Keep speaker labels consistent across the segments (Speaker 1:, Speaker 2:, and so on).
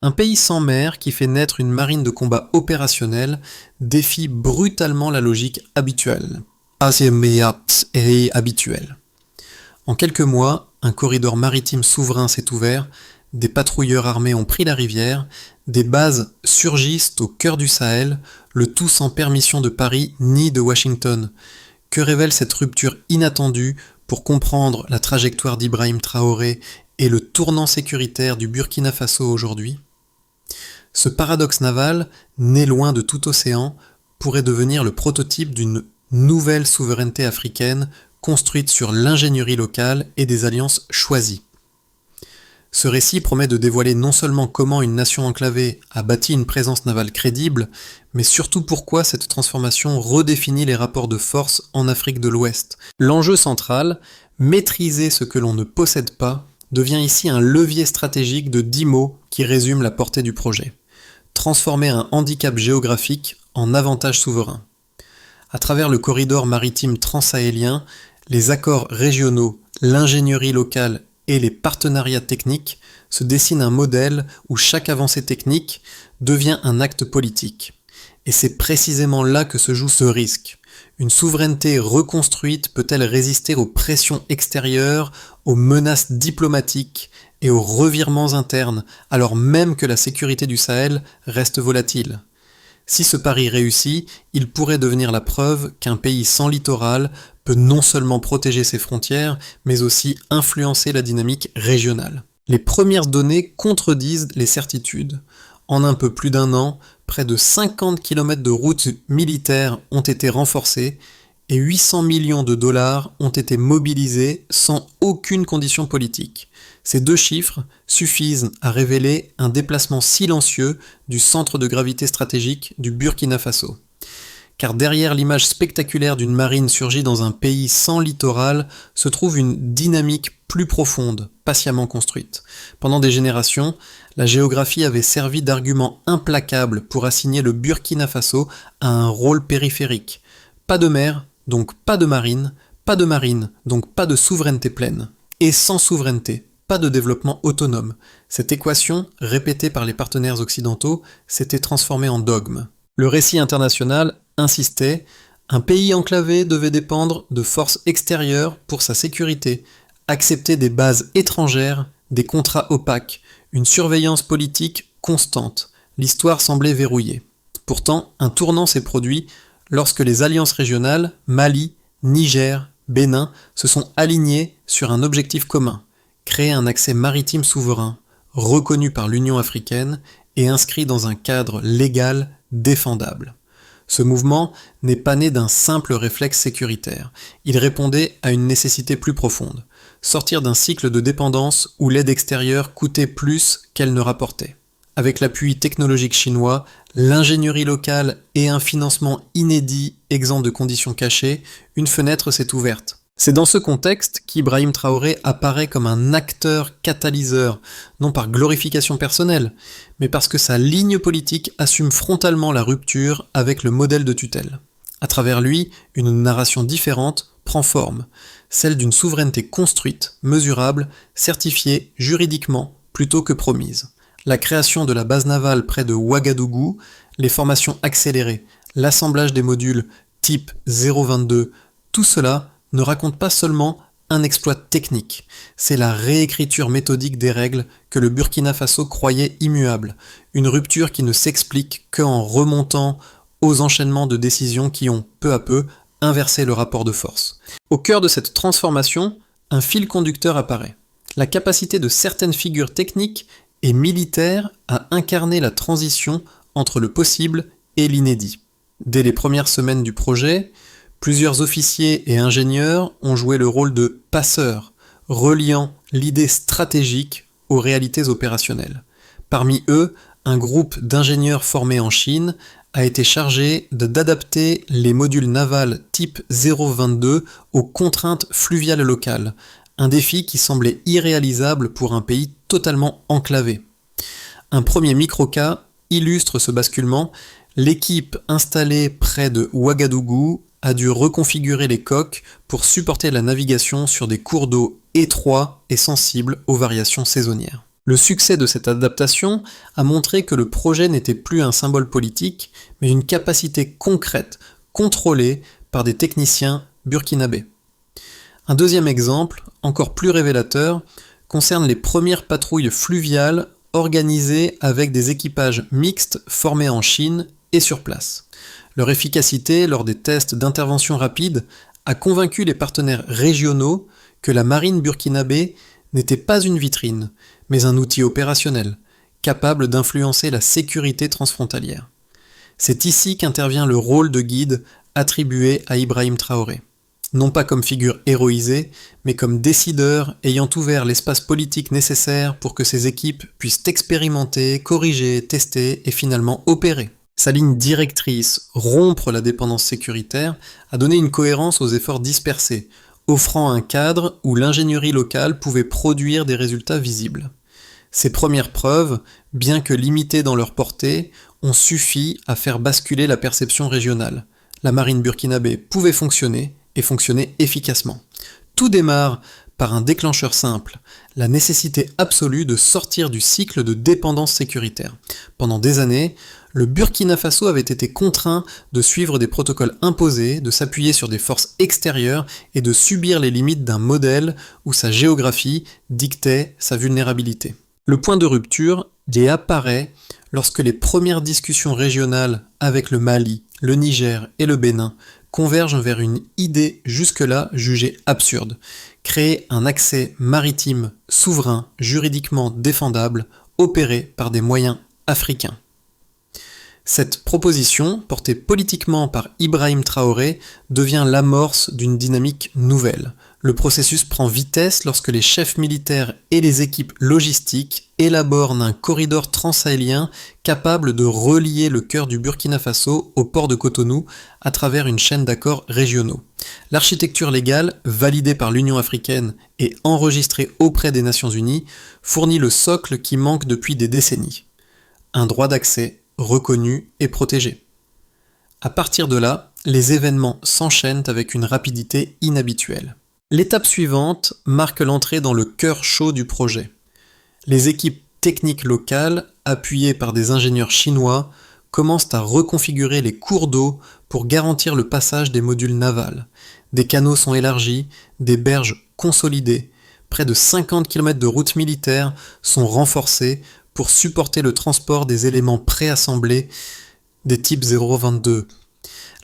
Speaker 1: Un pays sans mer qui fait naître une marine de combat opérationnelle défie brutalement la logique habituelle. Et habituelle. En quelques mois, un corridor maritime souverain s'est ouvert, des patrouilleurs armés ont pris la rivière, des bases surgissent au cœur du Sahel, le tout sans permission de Paris ni de Washington. Que révèle cette rupture inattendue pour comprendre la trajectoire d'Ibrahim Traoré et le tournant sécuritaire du Burkina Faso aujourd'hui ? Ce paradoxe naval, né loin de tout océan, pourrait devenir le prototype d'une nouvelle souveraineté africaine construite sur l'ingénierie locale et des alliances choisies. Ce récit promet de dévoiler non seulement comment une nation enclavée a bâti une présence navale crédible, mais surtout pourquoi cette transformation redéfinit les rapports de force en Afrique de l'Ouest. L'enjeu central, maîtriser ce que l'on ne possède pas, devient ici un levier stratégique de 10 mots qui résument la portée du projet. Transformer un handicap géographique en avantage souverain. À travers le corridor maritime transsahélien, les accords régionaux, l'ingénierie locale et les partenariats techniques se dessine un modèle où chaque avancée technique devient un acte politique. Et c'est précisément là que se joue ce risque. Une souveraineté reconstruite peut-elle résister aux pressions extérieures, aux menaces diplomatiques et aux revirements internes, alors même que la sécurité du Sahel reste volatile ? Si ce pari réussit, il pourrait devenir la preuve qu'un pays sans littoral peut non seulement protéger ses frontières, mais aussi influencer la dynamique régionale. Les premières données contredisent les certitudes. En un peu plus d'un an, près de 50 km de routes militaires ont été renforcées et 800 millions de dollars ont été mobilisés sans aucune condition politique. Ces deux chiffres suffisent à révéler un déplacement silencieux du centre de gravité stratégique du Burkina Faso. Car derrière l'image spectaculaire d'une marine surgie dans un pays sans littoral se trouve une dynamique plus profonde, patiemment construite. Pendant des générations, la géographie avait servi d'argument implacable pour assigner le Burkina Faso à un rôle périphérique. Pas de mer, donc pas de marine, donc pas de souveraineté pleine. Et sans souveraineté, pas de développement autonome. Cette équation, répétée par les partenaires occidentaux, s'était transformée en dogme. Le récit international insistait, un pays enclavé devait dépendre de forces extérieures pour sa sécurité, accepter des bases étrangères, des contrats opaques, une surveillance politique constante. L'histoire semblait verrouillée. Pourtant, un tournant s'est produit lorsque les alliances régionales, Mali, Niger, Bénin, se sont alignées sur un objectif commun, créer un accès maritime souverain, reconnu par l'Union africaine et inscrit dans un cadre légal défendable. Ce mouvement n'est pas né d'un simple réflexe sécuritaire. Il répondait à une nécessité plus profonde. Sortir d'un cycle de dépendance où l'aide extérieure coûtait plus qu'elle ne rapportait. Avec l'appui technologique chinois, l'ingénierie locale et un financement inédit exempt de conditions cachées, une fenêtre s'est ouverte. C'est dans ce contexte qu'Ibrahim Traoré apparaît comme un acteur catalyseur, non par glorification personnelle, mais parce que sa ligne politique assume frontalement la rupture avec le modèle de tutelle. À travers lui, une narration différente prend forme, celle d'une souveraineté construite, mesurable, certifiée juridiquement plutôt que promise. La création de la base navale près de Ouagadougou, les formations accélérées, l'assemblage des modules type 022, tout cela ne raconte pas seulement un exploit technique, c'est la réécriture méthodique des règles que le Burkina Faso croyait immuables, une rupture qui ne s'explique qu'en remontant aux enchaînements de décisions qui ont, peu à peu, inversé le rapport de force. Au cœur de cette transformation, un fil conducteur apparaît, la capacité de certaines figures techniques et militaires à incarner la transition entre le possible et l'inédit. Dès les premières semaines du projet, plusieurs officiers et ingénieurs ont joué le rôle de passeurs, reliant l'idée stratégique aux réalités opérationnelles. Parmi eux, un groupe d'ingénieurs formés en Chine a été chargé d'adapter les modules navals type 022 aux contraintes fluviales locales, un défi qui semblait irréalisable pour un pays totalement enclavé. Un premier microcas illustre ce basculement. L'équipe installée près de Ouagadougou a dû reconfigurer les coques pour supporter la navigation sur des cours d'eau étroits et sensibles aux variations saisonnières. Le succès de cette adaptation a montré que le projet n'était plus un symbole politique, mais une capacité concrète, contrôlée par des techniciens burkinabés. Un deuxième exemple, encore plus révélateur, concerne les premières patrouilles fluviales organisées avec des équipages mixtes formés en Chine et sur place. Leur efficacité lors des tests d'intervention rapide a convaincu les partenaires régionaux que la marine burkinabé n'était pas une vitrine, mais un outil opérationnel, capable d'influencer la sécurité transfrontalière. C'est ici qu'intervient le rôle de guide attribué à Ibrahim Traoré. Non pas comme figure héroïsée, mais comme décideur ayant ouvert l'espace politique nécessaire pour que ses équipes puissent expérimenter, corriger, tester et finalement opérer. Sa ligne directrice, rompre la dépendance sécuritaire, a donné une cohérence aux efforts dispersés, offrant un cadre où l'ingénierie locale pouvait produire des résultats visibles. Ces premières preuves, bien que limitées dans leur portée, ont suffi à faire basculer la perception régionale. La marine burkinabé pouvait fonctionner, et fonctionner efficacement. Tout démarre par un déclencheur simple, la nécessité absolue de sortir du cycle de dépendance sécuritaire. Pendant des années, le Burkina Faso avait été contraint de suivre des protocoles imposés, de s'appuyer sur des forces extérieures et de subir les limites d'un modèle où sa géographie dictait sa vulnérabilité. Le point de rupture y apparaît lorsque les premières discussions régionales avec le Mali, le Niger et le Bénin convergent vers une idée jusque-là jugée absurde, créer un accès maritime souverain, juridiquement défendable, opéré par des moyens africains. Cette proposition, portée politiquement par Ibrahim Traoré, devient l'amorce d'une dynamique nouvelle. Le processus prend vitesse lorsque les chefs militaires et les équipes logistiques élaborent un corridor transsahélien capable de relier le cœur du Burkina Faso au port de Cotonou à travers une chaîne d'accords régionaux. L'architecture légale, validée par l'Union africaine et enregistrée auprès des Nations Unies, fournit le socle qui manque depuis des décennies. Un droit d'accès reconnu et protégé. À partir de là, les événements s'enchaînent avec une rapidité inhabituelle. L'étape suivante marque l'entrée dans le cœur chaud du projet. Les équipes techniques locales, appuyées par des ingénieurs chinois, commencent à reconfigurer les cours d'eau pour garantir le passage des modules navals. Des canaux sont élargis, des berges consolidées, près de 50 km de routes militaires sont renforcées pour supporter le transport des éléments préassemblés des types 022.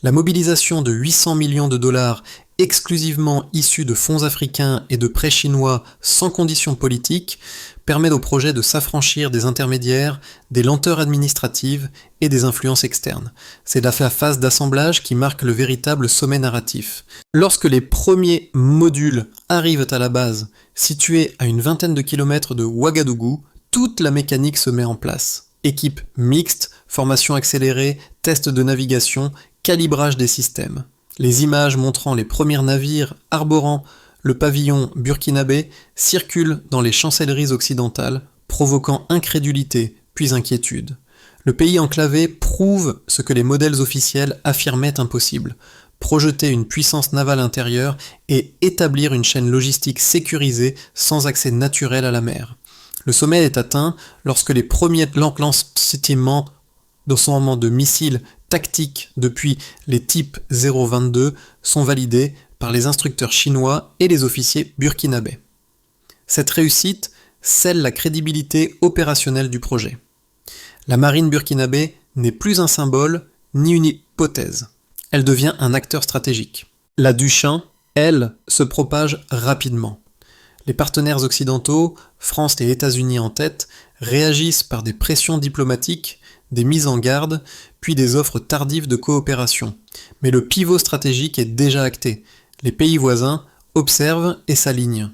Speaker 1: La mobilisation de 800 millions de dollars exclusivement issus de fonds africains et de prêts chinois sans conditions politiques permet au projet de s'affranchir des intermédiaires, des lenteurs administratives et des influences externes. C'est la phase d'assemblage qui marque le véritable sommet narratif. Lorsque les premiers modules arrivent à la base, située à une vingtaine de kilomètres de Ouagadougou, toute la mécanique se met en place. Équipe mixte, formation accélérée, tests de navigation, calibrage des systèmes. Les images montrant les premiers navires arborant le pavillon burkinabé circulent dans les chancelleries occidentales, provoquant incrédulité puis inquiétude. Le pays enclavé prouve ce que les modèles officiels affirmaient impossible: projeter une puissance navale intérieure et établir une chaîne logistique sécurisée sans accès naturel à la mer. Le sommet est atteint lorsque les premiers lancements de missiles tactiques depuis les types 022 sont validés par les instructeurs chinois et les officiers burkinabés. Cette réussite scelle la crédibilité opérationnelle du projet. La marine burkinabé n'est plus un symbole ni une hypothèse. Elle devient un acteur stratégique. La Duchin, elle, se propage rapidement. Les partenaires occidentaux, France et États-Unis en tête, réagissent par des pressions diplomatiques, des mises en garde, puis des offres tardives de coopération. Mais le pivot stratégique est déjà acté. Les pays voisins observent et s'alignent.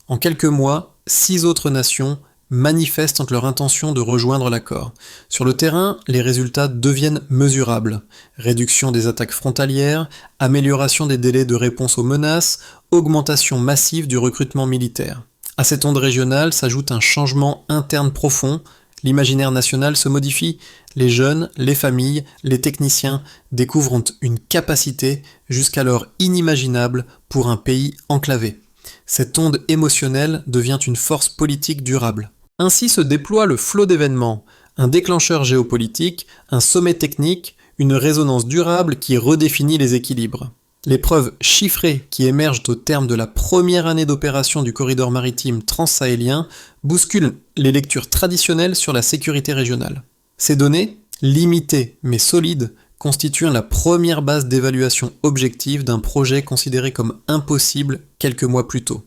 Speaker 1: En quelques mois, 6 autres nations manifestent leur intention de rejoindre l'accord. Sur le terrain, les résultats deviennent mesurables. Réduction des attaques frontalières, amélioration des délais de réponse aux menaces, augmentation massive du recrutement militaire. À cette onde régionale s'ajoute un changement interne profond. L'imaginaire national se modifie. Les jeunes, les familles, les techniciens découvrent une capacité jusqu'alors inimaginable pour un pays enclavé. Cette onde émotionnelle devient une force politique durable. Ainsi se déploie le flot d'événements, un déclencheur géopolitique, un sommet technique, une résonance durable qui redéfinit les équilibres. Les preuves chiffrées qui émergent au terme de la première année d'opération du corridor maritime transsahélien bousculent les lectures traditionnelles sur la sécurité régionale. Ces données, limitées mais solides, constituent la première base d'évaluation objective d'un projet considéré comme impossible quelques mois plus tôt.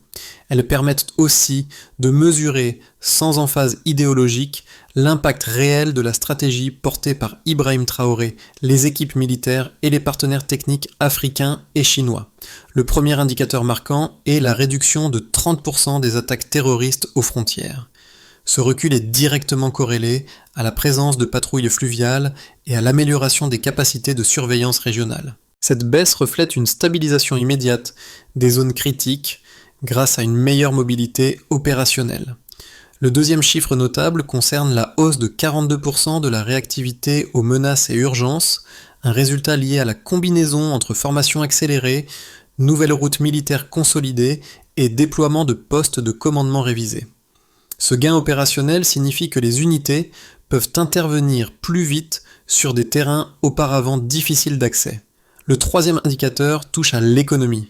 Speaker 1: Elles permettent aussi de mesurer, sans emphase idéologique, l'impact réel de la stratégie portée par Ibrahim Traoré, les équipes militaires et les partenaires techniques africains et chinois. Le premier indicateur marquant est la réduction de 30% des attaques terroristes aux frontières. Ce recul est directement corrélé à la présence de patrouilles fluviales et à l'amélioration des capacités de surveillance régionale. Cette baisse reflète une stabilisation immédiate des zones critiques grâce à une meilleure mobilité opérationnelle. Le deuxième chiffre notable concerne la hausse de 42% de la réactivité aux menaces et urgences, un résultat lié à la combinaison entre formation accélérée, nouvelles routes militaires consolidées et déploiement de postes de commandement révisés. Ce gain opérationnel signifie que les unités peuvent intervenir plus vite sur des terrains auparavant difficiles d'accès. Le troisième indicateur touche à l'économie.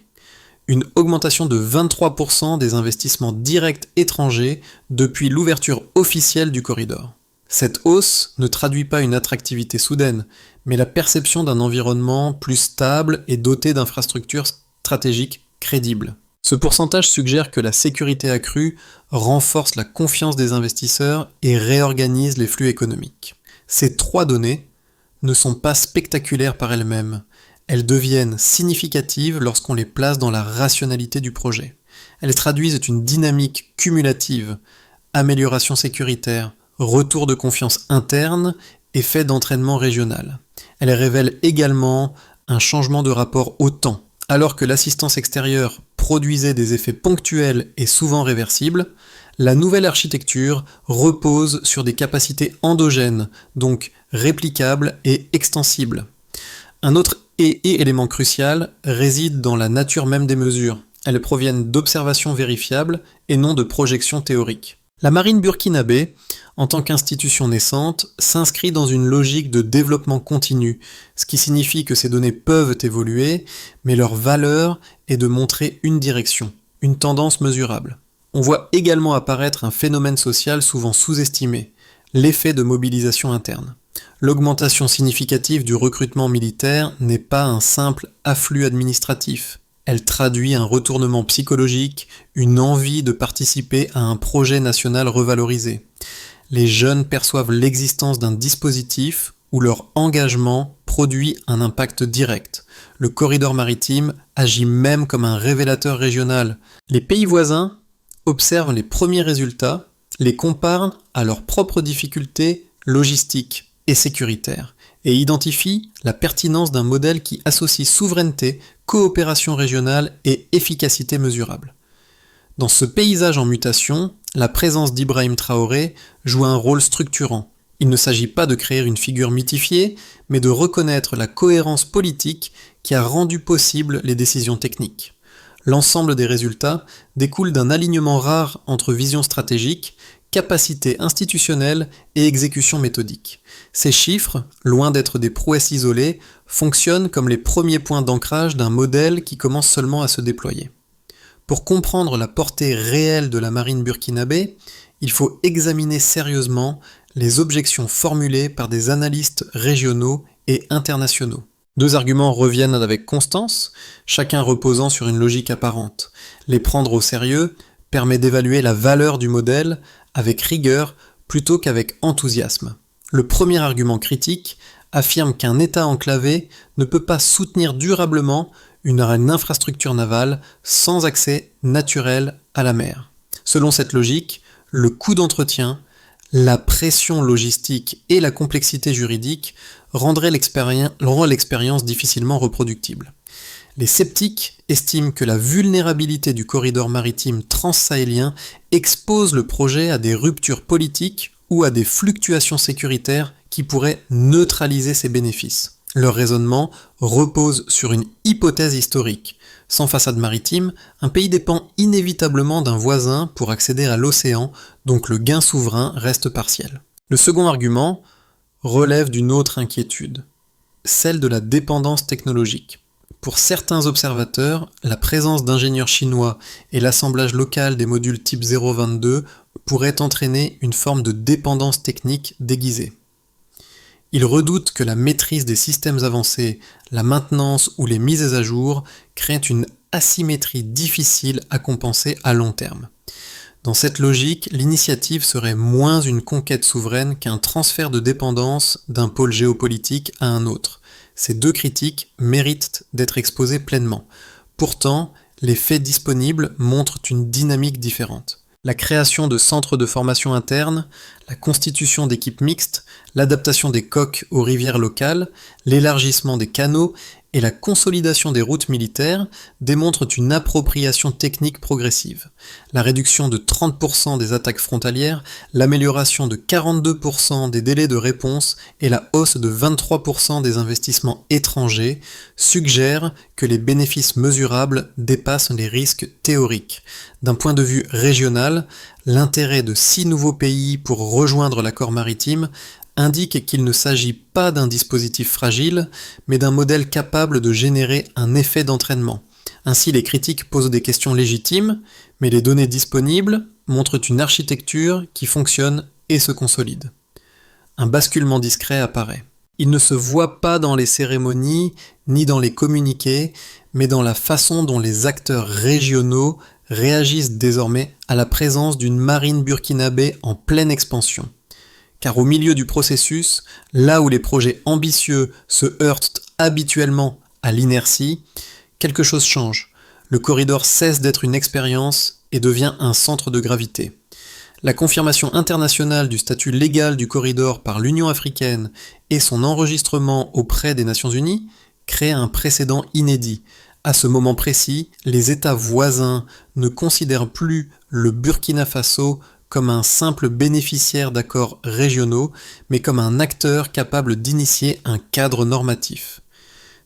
Speaker 1: Une augmentation de 23% des investissements directs étrangers depuis l'ouverture officielle du corridor. Cette hausse ne traduit pas une attractivité soudaine, mais la perception d'un environnement plus stable et doté d'infrastructures stratégiques crédibles. Ce pourcentage suggère que la sécurité accrue renforce la confiance des investisseurs et réorganise les flux économiques. Ces trois données ne sont pas spectaculaires par elles-mêmes. Elles deviennent significatives lorsqu'on les place dans la rationalité du projet. Elles traduisent une dynamique cumulative, amélioration sécuritaire, retour de confiance interne, effet d'entraînement régional. Elles révèlent également un changement de rapport au temps. Alors que l'assistance extérieure produisait des effets ponctuels et souvent réversibles, la nouvelle architecture repose sur des capacités endogènes, donc réplicables et extensibles. Un autre élément crucial réside dans la nature même des mesures. Elles proviennent d'observations vérifiables et non de projections théoriques. La marine burkinabé, en tant qu'institution naissante, s'inscrit dans une logique de développement continu, ce qui signifie que ces données peuvent évoluer, mais leur valeur est de montrer une direction, une tendance mesurable. On voit également apparaître un phénomène social souvent sous-estimé, l'effet de mobilisation interne. L'augmentation significative du recrutement militaire n'est pas un simple afflux administratif. Elle traduit un retournement psychologique, une envie de participer à un projet national revalorisé. Les jeunes perçoivent l'existence d'un dispositif où leur engagement produit un impact direct. Le corridor maritime agit même comme un révélateur régional. Les pays voisins observent les premiers résultats, les comparent à leurs propres difficultés logistiques et sécuritaires, et identifient la pertinence d'un modèle qui associe souveraineté, coopération régionale et efficacité mesurable. Dans ce paysage en mutation, la présence d'Ibrahim Traoré joue un rôle structurant. Il ne s'agit pas de créer une figure mythifiée, mais de reconnaître la cohérence politique qui a rendu possible les décisions techniques. L'ensemble des résultats découle d'un alignement rare entre vision stratégique, capacité institutionnelle et exécution méthodique. Ces chiffres, loin d'être des prouesses isolées, fonctionnent comme les premiers points d'ancrage d'un modèle qui commence seulement à se déployer. Pour comprendre la portée réelle de la marine burkinabé, il faut examiner sérieusement les objections formulées par des analystes régionaux et internationaux. Deux arguments reviennent avec constance, chacun reposant sur une logique apparente. Les prendre au sérieux permet d'évaluer la valeur du modèle avec rigueur plutôt qu'avec enthousiasme. Le premier argument critique affirme qu'un État enclavé ne peut pas soutenir durablement une infrastructure navale sans accès naturel à la mer. Selon cette logique, le coût d'entretien, la pression logistique et la complexité juridique rendraient l'expérience difficilement reproductible. Les sceptiques estiment que la vulnérabilité du corridor maritime transsahélien expose le projet à des ruptures politiques ou à des fluctuations sécuritaires qui pourraient neutraliser ses bénéfices. Leur raisonnement repose sur une hypothèse historique. Sans façade maritime, un pays dépend inévitablement d'un voisin pour accéder à l'océan, donc le gain souverain reste partiel. Le second argument relève d'une autre inquiétude, celle de la dépendance technologique. Pour certains observateurs, la présence d'ingénieurs chinois et l'assemblage local des modules type 022 pourrait entraîner une forme de dépendance technique déguisée. Ils redoutent que la maîtrise des systèmes avancés, la maintenance ou les mises à jour créent une asymétrie difficile à compenser à long terme. Dans cette logique, l'initiative serait moins une conquête souveraine qu'un transfert de dépendance d'un pôle géopolitique à un autre. Ces deux critiques méritent d'être exposées pleinement. Pourtant, les faits disponibles montrent une dynamique différente. La création de centres de formation interne, la constitution d'équipes mixtes, l'adaptation des coques aux rivières locales, l'élargissement des canaux et la consolidation des routes militaires démontrent une appropriation technique progressive. La réduction de 30% des attaques frontalières, l'amélioration de 42% des délais de réponse et la hausse de 23% des investissements étrangers suggèrent que les bénéfices mesurables dépassent les risques théoriques. D'un point de vue régional, l'intérêt de 6 nouveaux pays pour rejoindre l'accord maritime indique qu'il ne s'agit pas d'un dispositif fragile, mais d'un modèle capable de générer un effet d'entraînement. Ainsi, les critiques posent des questions légitimes, mais les données disponibles montrent une architecture qui fonctionne et se consolide. Un basculement discret apparaît. Il ne se voit pas dans les cérémonies ni dans les communiqués, mais dans la façon dont les acteurs régionaux réagissent désormais à la présence d'une marine burkinabé en pleine expansion. Car au milieu du processus, là où les projets ambitieux se heurtent habituellement à l'inertie, quelque chose change. Le corridor cesse d'être une expérience et devient un centre de gravité. La confirmation internationale du statut légal du corridor par l'Union africaine et son enregistrement auprès des Nations Unies crée un précédent inédit. À ce moment précis, les États voisins ne considèrent plus le Burkina Faso comme un simple bénéficiaire d'accords régionaux, mais comme un acteur capable d'initier un cadre normatif.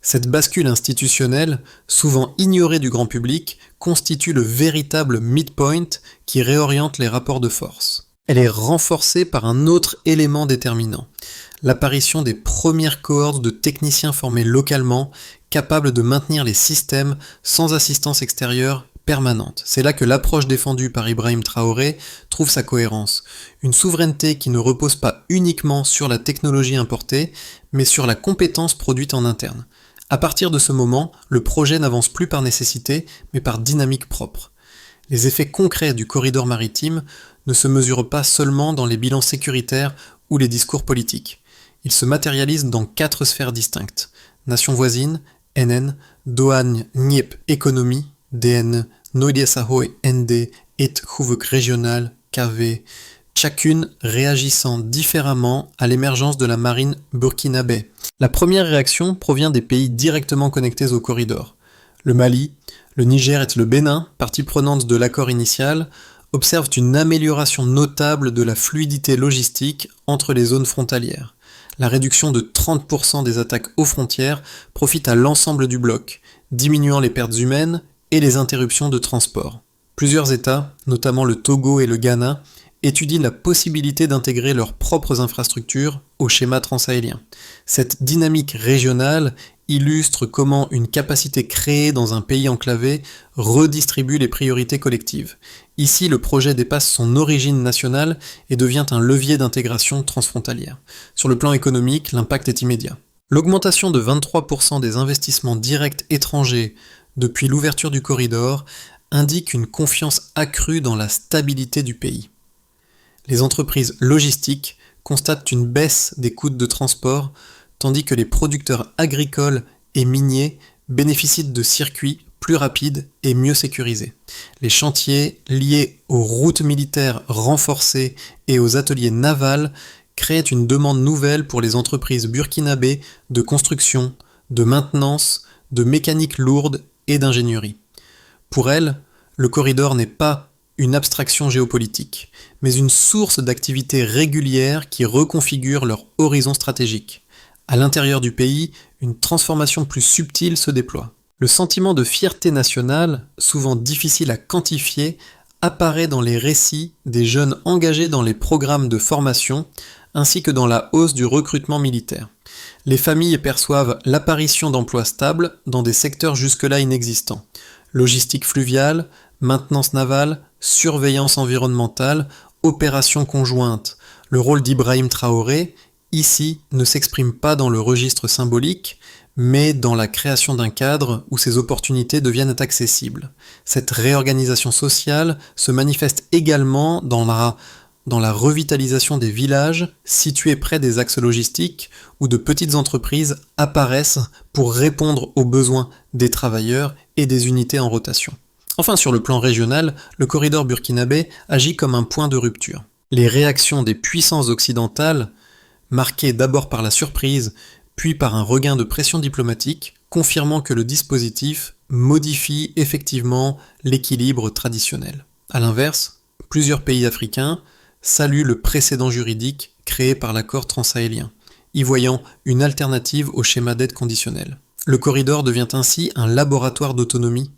Speaker 1: Cette bascule institutionnelle, souvent ignorée du grand public, constitue le véritable midpoint qui réoriente les rapports de force. Elle est renforcée par un autre élément déterminant, l'apparition des premières cohortes de techniciens formés localement, capables de maintenir les systèmes sans assistance extérieure permanente. C'est là que l'approche défendue par Ibrahim Traoré trouve sa cohérence. Une souveraineté qui ne repose pas uniquement sur la technologie importée, mais sur la compétence produite en interne. À partir de ce moment, le projet n'avance plus par nécessité, mais par dynamique propre. Les effets concrets du corridor maritime ne se mesurent pas seulement dans les bilans sécuritaires ou les discours politiques. Ils se matérialisent dans 4 sphères distinctes. Nations voisines, NN, douane, NIEP, économie, DN, Noidiesahoe, ND, et Houvek régional, KV, chacune réagissant différemment à l'émergence de la marine burkinabé. La première réaction provient des pays directement connectés au corridor. Le Mali, le Niger et le Bénin, parties prenantes de l'accord initial, observent une amélioration notable de la fluidité logistique entre les zones frontalières. La réduction de 30% des attaques aux frontières profite à l'ensemble du bloc, diminuant les pertes humaines et les interruptions de transport. Plusieurs États, notamment le Togo et le Ghana, étudient la possibilité d'intégrer leurs propres infrastructures au schéma transsahélien. Cette dynamique régionale illustre comment une capacité créée dans un pays enclavé redistribue les priorités collectives. Ici, le projet dépasse son origine nationale et devient un levier d'intégration transfrontalière. Sur le plan économique, l'impact est immédiat. L'augmentation de 23% des investissements directs étrangers depuis l'ouverture du corridor indique une confiance accrue dans la stabilité du pays. Les entreprises logistiques constatent une baisse des coûts de transport, tandis que les producteurs agricoles et miniers bénéficient de circuits plus rapides et mieux sécurisés. Les chantiers liés aux routes militaires renforcées et aux ateliers navals créent une demande nouvelle pour les entreprises burkinabées de construction, de maintenance, de mécanique lourde et d'ingénierie. Pour elles, le corridor n'est pas une abstraction géopolitique, mais une source d'activité régulière qui reconfigure leur horizon stratégique. À l'intérieur du pays, une transformation plus subtile se déploie. Le sentiment de fierté nationale, souvent difficile à quantifier, apparaît dans les récits des jeunes engagés dans les programmes de formation, ainsi que dans la hausse du recrutement militaire. Les familles perçoivent l'apparition d'emplois stables dans des secteurs jusque-là inexistants. Logistique fluviale, maintenance navale, surveillance environnementale, opérations conjointes. Le rôle d'Ibrahim Traoré, ici, ne s'exprime pas dans le registre symbolique, mais dans la création d'un cadre où ces opportunités deviennent accessibles. Cette réorganisation sociale se manifeste également dans la revitalisation des villages situés près des axes logistiques où de petites entreprises apparaissent pour répondre aux besoins des travailleurs et des unités en rotation. Enfin, sur le plan régional, le corridor burkinabé agit comme un point de rupture. Les réactions des puissances occidentales, marquées d'abord par la surprise, puis par un regain de pression diplomatique, confirmant que le dispositif modifie effectivement l'équilibre traditionnel. A l'inverse, plusieurs pays africains saluent le précédent juridique créé par l'accord transsahélien, y voyant une alternative au schéma d'aide conditionnelle. Le corridor devient ainsi un laboratoire d'autonomie.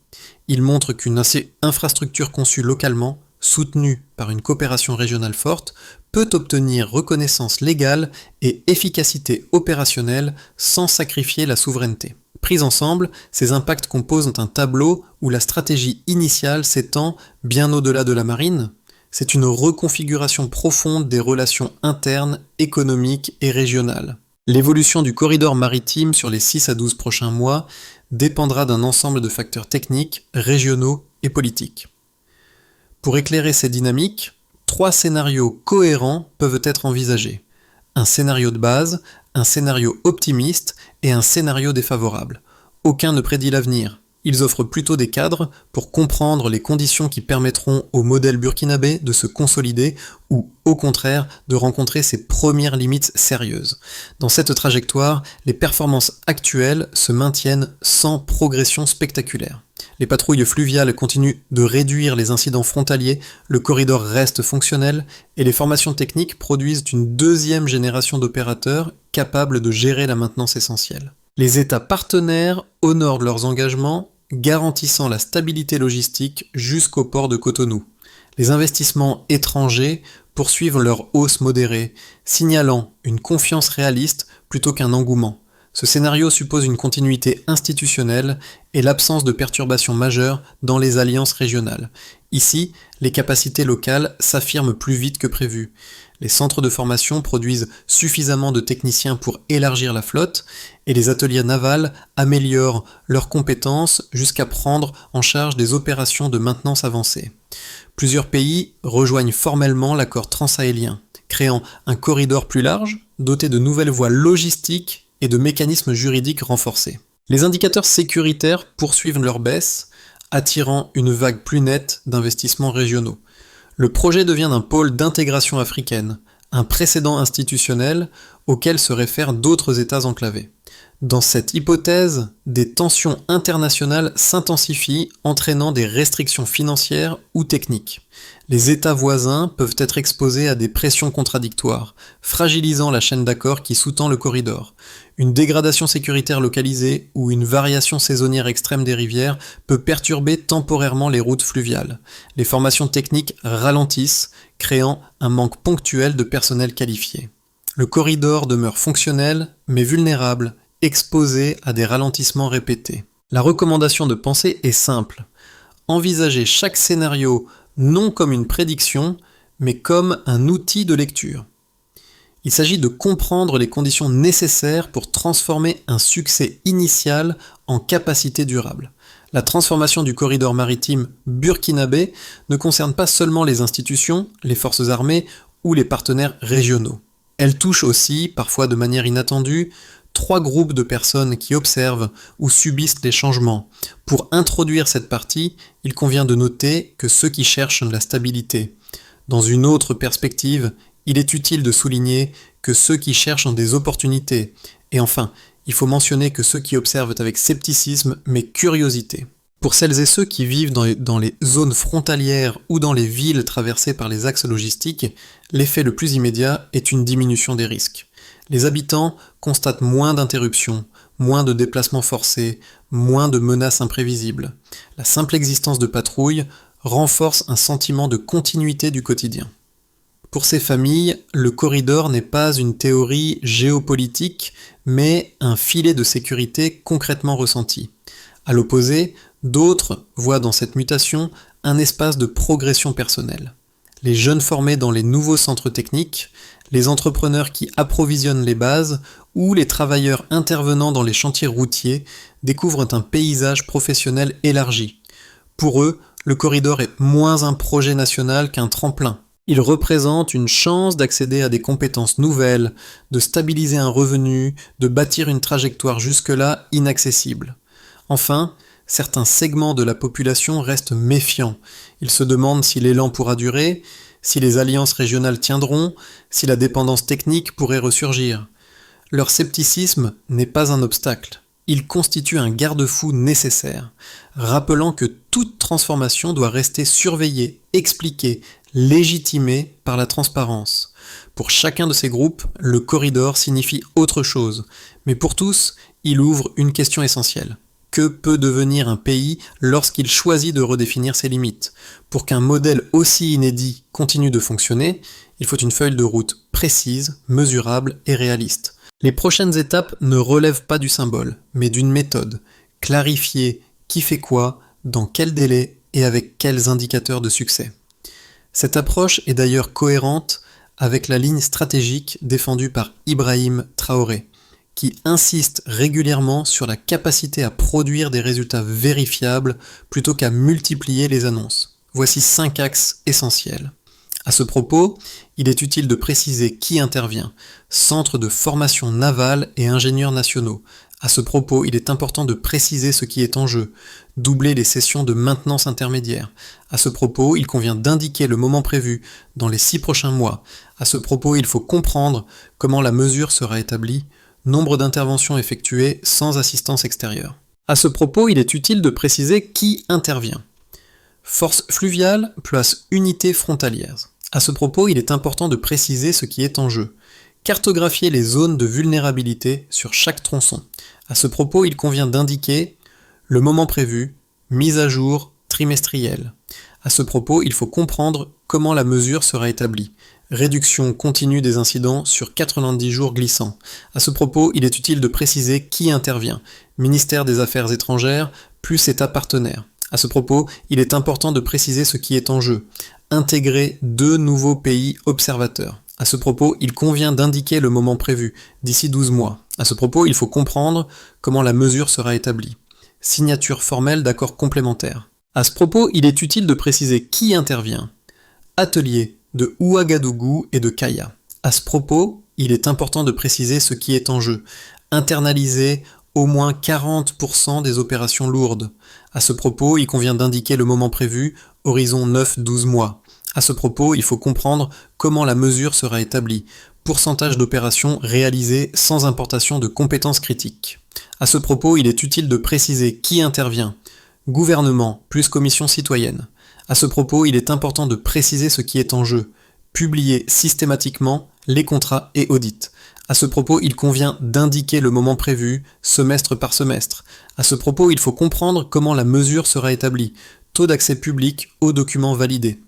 Speaker 1: Il montre qu'une infrastructure conçue localement, soutenue par une coopération régionale forte, peut obtenir reconnaissance légale et efficacité opérationnelle sans sacrifier la souveraineté. Pris ensemble, ces impacts composent un tableau où la stratégie initiale s'étend bien au-delà de la marine. C'est une reconfiguration profonde des relations internes, économiques et régionales. L'évolution du corridor maritime sur les 6 à 12 prochains mois dépendra d'un ensemble de facteurs techniques, régionaux et politiques. Pour éclairer ces dynamiques, 3 scénarios cohérents peuvent être envisagés. Un scénario de base, un scénario optimiste et un scénario défavorable. Aucun ne prédit l'avenir. Ils offrent plutôt des cadres pour comprendre les conditions qui permettront au modèle burkinabé de se consolider ou, au contraire, de rencontrer ses premières limites sérieuses. Dans cette trajectoire, les performances actuelles se maintiennent sans progression spectaculaire. Les patrouilles fluviales continuent de réduire les incidents frontaliers, le corridor reste fonctionnel et les formations techniques produisent une deuxième génération d'opérateurs capables de gérer la maintenance essentielle. Les États partenaires honorent leurs engagements, garantissant la stabilité logistique jusqu'au port de Cotonou. Les investissements étrangers poursuivent leur hausse modérée, signalant une confiance réaliste plutôt qu'un engouement. Ce scénario suppose une continuité institutionnelle et l'absence de perturbations majeures dans les alliances régionales. Ici, les capacités locales s'affirment plus vite que prévu. Les centres de formation produisent suffisamment de techniciens pour élargir la flotte et les ateliers navals améliorent leurs compétences jusqu'à prendre en charge des opérations de maintenance avancées. Plusieurs pays rejoignent formellement l'accord transsahélien, créant un corridor plus large, doté de nouvelles voies logistiques et de mécanismes juridiques renforcés. Les indicateurs sécuritaires poursuivent leur baisse, attirant une vague plus nette d'investissements régionaux. Le projet devient un pôle d'intégration africaine, un précédent institutionnel auquel se réfèrent d'autres États enclavés. Dans cette hypothèse, des tensions internationales s'intensifient, entraînant des restrictions financières ou techniques. Les États voisins peuvent être exposés à des pressions contradictoires, fragilisant la chaîne d'accords qui sous-tend le corridor. Une dégradation sécuritaire localisée ou une variation saisonnière extrême des rivières peut perturber temporairement les routes fluviales. Les formations techniques ralentissent, créant un manque ponctuel de personnel qualifié. Le corridor demeure fonctionnel, mais vulnérable, exposé à des ralentissements répétés. La recommandation de pensée est simple. Envisagez chaque scénario non comme une prédiction, mais comme un outil de lecture. Il s'agit de comprendre les conditions nécessaires pour transformer un succès initial en capacité durable. La transformation du corridor maritime burkinabé ne concerne pas seulement les institutions, les forces armées ou les partenaires régionaux. Elle touche aussi, parfois de manière inattendue, 3 groupes de personnes qui observent ou subissent les changements. Pour introduire cette partie, il convient de noter que ceux qui cherchent la stabilité. Dans une autre perspective, il est utile de souligner que ceux qui cherchent des opportunités. Et enfin, il faut mentionner que ceux qui observent avec scepticisme mais curiosité. Pour celles et ceux qui vivent dans les zones frontalières ou dans les villes traversées par les axes logistiques, l'effet le plus immédiat est une diminution des risques. Les habitants constatent moins d'interruptions, moins de déplacements forcés, moins de menaces imprévisibles. La simple existence de patrouilles renforce un sentiment de continuité du quotidien. Pour ces familles, le corridor n'est pas une théorie géopolitique, mais un filet de sécurité concrètement ressenti. À l'opposé, d'autres voient dans cette mutation un espace de progression personnelle. Les jeunes formés dans les nouveaux centres techniques, les entrepreneurs qui approvisionnent les bases ou les travailleurs intervenant dans les chantiers routiers découvrent un paysage professionnel élargi. Pour eux, le corridor est moins un projet national qu'un tremplin. Il représente une chance d'accéder à des compétences nouvelles, de stabiliser un revenu, de bâtir une trajectoire jusque-là inaccessible. Enfin, certains segments de la population restent méfiants. Ils se demandent si l'élan pourra durer, si les alliances régionales tiendront, si la dépendance technique pourrait ressurgir. Leur scepticisme n'est pas un obstacle. Il constitue un garde-fou nécessaire, rappelant que toute transformation doit rester surveillée, expliquée, légitimée par la transparence. Pour chacun de ces groupes, le corridor signifie autre chose, mais pour tous, il ouvre une question essentielle. Que peut devenir un pays lorsqu'il choisit de redéfinir ses limites? Pour qu'un modèle aussi inédit continue de fonctionner, il faut une feuille de route précise, mesurable et réaliste. Les prochaines étapes ne relèvent pas du symbole, mais d'une méthode. Clarifier qui fait quoi, dans quel délai et avec quels indicateurs de succès. Cette approche est d'ailleurs cohérente avec la ligne stratégique défendue par Ibrahim Traoré, qui insiste régulièrement sur la capacité à produire des résultats vérifiables plutôt qu'à multiplier les annonces. Voici 5 axes essentiels. À ce propos, il est utile de préciser qui intervient. Centre de formation navale et ingénieurs nationaux. À ce propos, il est important de préciser ce qui est en jeu. Doubler les sessions de maintenance intermédiaire. À ce propos, il convient d'indiquer le moment prévu dans les 6 prochains mois. À ce propos, il faut comprendre comment la mesure sera établie. Nombre d'interventions effectuées sans assistance extérieure. À ce propos, il est utile de préciser qui intervient. Force fluviale plus unité frontalière. À ce propos, il est important de préciser ce qui est en jeu. Cartographier les zones de vulnérabilité sur chaque tronçon. À ce propos, il convient d'indiquer le moment prévu, mise à jour trimestrielle. À ce propos, il faut comprendre comment la mesure sera établie. Réduction continue des incidents sur 90 jours glissants. À ce propos, il est utile de préciser qui intervient. Ministère des Affaires étrangères plus État partenaire. À ce propos, il est important de préciser ce qui est en jeu. Intégrer 2 nouveaux pays observateurs. À ce propos, il convient d'indiquer le moment prévu, d'ici 12 mois. À ce propos, il faut comprendre comment la mesure sera établie. Signature formelle d'accords complémentaires. À ce propos, il est utile de préciser qui intervient. Atelier de Ouagadougou et de Kaya. À ce propos, il est important de préciser ce qui est en jeu. Internaliser au moins 40% des opérations lourdes. À ce propos, il convient d'indiquer le moment prévu, horizon 9-12 mois. À ce propos, il faut comprendre comment la mesure sera établie. Pourcentage d'opérations réalisées sans importation de compétences critiques. À ce propos, il est utile de préciser qui intervient. Gouvernement plus commission citoyenne. À ce propos, il est important de préciser ce qui est en jeu. Publier systématiquement les contrats et audits. À ce propos, il convient d'indiquer le moment prévu, semestre par semestre. À ce propos, il faut comprendre comment la mesure sera établie. Taux d'accès public aux documents validés.